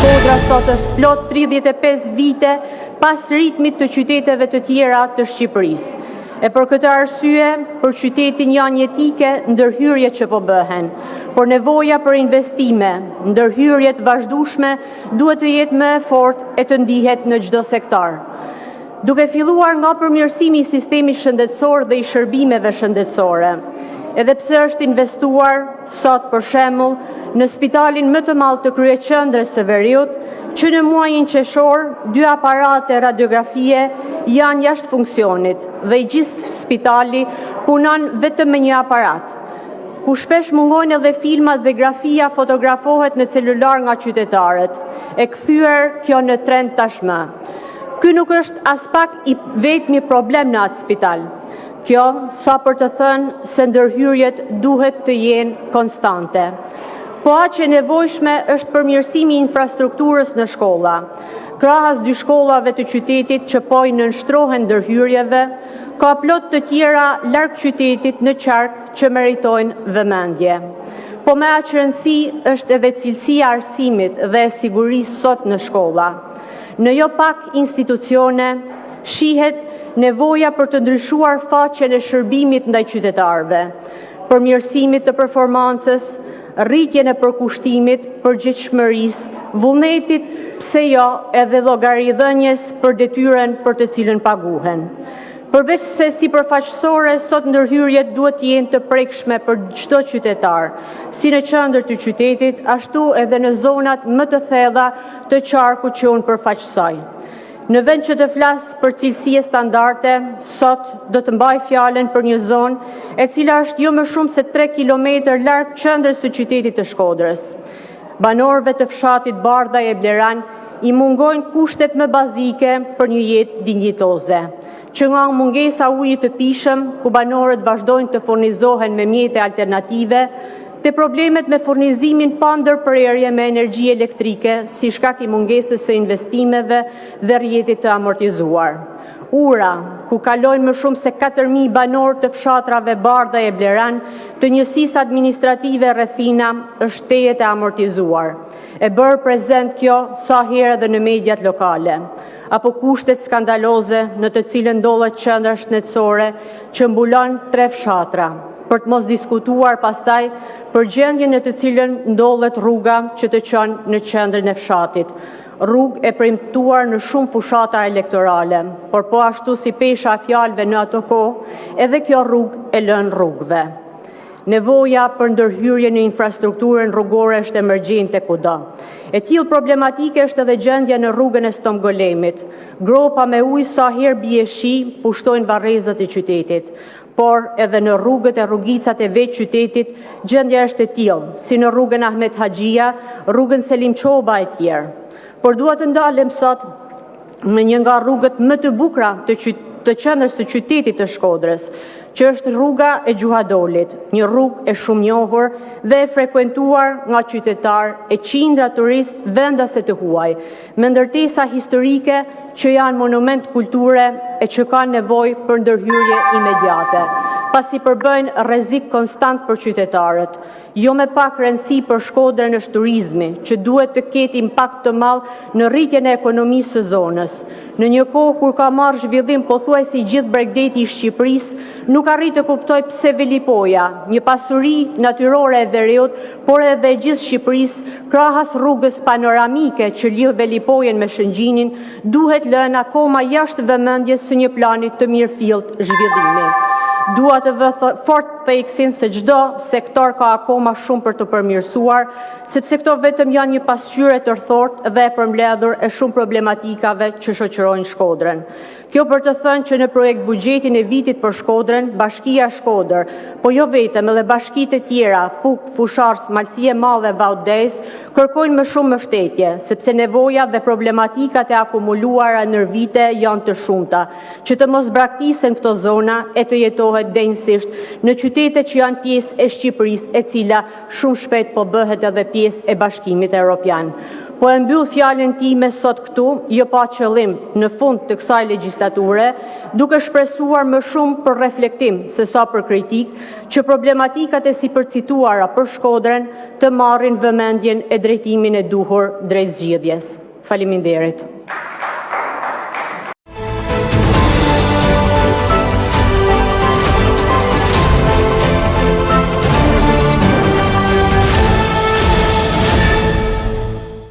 Shkodra sot është plot 35 vite pas ritmit të qyteteve të tjera të Shqipërisë. E për këtë arsye, për qytetin janë jetike ndërhyrjet që po bëhen, por nevoja për investime, ndërhyrjet vazhdueshme duhet të jetë më e fortë e të ndihet në çdo sektor. Duke filluar nga përmirësimi i sistemit shëndetësor dhe i shërbimeve shëndetësore, edhe pse është investuar sot për shembull në spitalin më të madh të kryeqendrës së Veriut, që në muajin qershor 2 aparate radiografie janë jashtë funksionit dhe i gjithë spitali punon vetëm me një aparat, ku shpesh mungojnë edhe filmat dhe grafia fotografohet në celular nga qytetarët, e kthyer kjo në trend tashmë. Ky nuk është as pak i vetmi problem në atë spital. Kjo, sa për të thënë se ndërhyrjet duhet të jenë konstante. Po aq e nevojshme është përmirësimi i infrastrukturës në shkolla. Krahas 2 shkollave të qytetit që po i nënshtrohen ndërhyrjeve, ka plot të tjera larg qytetit në qark që meritojnë vëmendje. Po me aq rëndësi është edhe cilësia e arsimit dhe e sigurisë sot në shkolla. Në jo pak institucione shihet nevoja për të ndryshuar faqen e shërbimit ndaj qytetarëve, përmirësimit të performancës, rritjen e përkushtimit, përgjegjshmërisë, vullnetit, pse jo edhe llogaridhënies për detyrën për të cilën paguhen. Përveç se si përfaqësore, sot ndërhyrjet duhet të jenë të prekshme për çdo qytetar, si në qendër të qytetit, ashtu edhe në zonat më të thella të qarkut që unë përfaqësoj. Në vend që të flas për cilësi e standarde, sot do të mbaj fjalën për një zonë e cila është jo më shumë se 3 kilometër larg qendrës së qytetit të Shkodrës. Banorëve të fshatit Bardha e Bleran i mungojnë kushtet më bazike për një jetë dinjitoze, që nga mungesa ujit të pishëm, ku banorët vazhdojnë të furnizohen me mjete alternative, te problemet me furnizimin pa ndërprerje me energji elektrike si shkak i mungesës së investimeve dhe rrjetit të amortizuar. Ura, ku kalojnë më shumë se 4.000 banorë të fshatrave Bardha e Bleran, të njësisë administrative rrethina, është tejet e amortizuar. E bërë prezent kjo sa herë edhe në mediat lokale. Apo kushtet skandaloze në të cilën ndodhet qendra shëndetësore që mbulon 3 fshatra, për të mos diskutuar pastaj për gjendjen në të cilën ndodhet rruga që të çon në qendrën e fshatit. Rrugë e premtuar në shumë fushata elektorale, por po ashtu si pesha e fjalëve në ato kohë, edhe kjo rrugë e lën rrugëve. Nevoja për ndërhyrje në infrastrukturën rrugore është emergjente kudo. E tillë problematike është edhe gjendja në rrugën e Stomgolemit. Gropa me ujë sa herë bie shi pushtojnë varrezat e qytetit. Por edhe në rrugët e rrugicat e vetë qytetit, gjendja është e tillë, si në rrugën Ahmet Haxhia, rrugën Selim Çoba e tjerë. Por dua të ndalem sot në një nga rrugët më të bukura të qendrës së qytetit të Shkodrës, që është rruga e Gjuhadolit, një rrugë e shumë njohur dhe e frekuentuar nga qytetarë e qindra turistë vendase të huaj, me ndërtesa historike që janë monument kulture e që kanë nevojë për ndërhyrje imediate, pasi përbëjnë rrezik konstant për qytetarët. Jo me pak rëndësi për Shkodrën është turizmi, që duhet të ketë impakt të madh në rritjen e ekonomisë së zonës. Në një kohë kur ka marrë zhvillim pothuajse gjithë bregdeti i Shqipërisë, nuk arrit të kuptoj pse Velipoja, një pasuri natyrore e Veriut, por edhe e gjithë Shqipërisë, krahas rrugës panoramike që lidh Velipojën me Shëngjinin, duhet lënë akoma jashtë vëmendjes së një plani të mirëfillt zhvillimi. Dua të vë fort theksin se çdo sektor ka akoma shumë për të përmirësuar, sepse këto vetëm janë një pasqyrë të rthortë dhe e përmbledhur e shumë problematikave që shoqërojnë Shkodrën. Kjo për të thënë që në projekt buxhetin e vitit për Shkodrën, Bashkia Shkodër, po jo vetëm edhe bashkitë e tjera, Puk, Fushars, Malësie Madhe, Vaudes, kërkojnë më shumë mbështetje, sepse nevoja dhe problematikat e akumuluara në vite janë të shumta, që të mos braktisen këto zona e të jetohet denjësisht në qytete që janë pjesë e Shqipërisë, e cila shumë shpejt po bëhet edhe pjesë e Bashkimit Evropian. po e mbyll fjalën time sot këtu, jo pa qëllim në fund të kësaj legjislature, duke shpresuar më shumë për reflektim se sa për kritik, që problematikat e sipërcituara për Shkodrën të marrin vëmendjen e drejtimin e duhur drejt zgjedhjes. Faleminderit.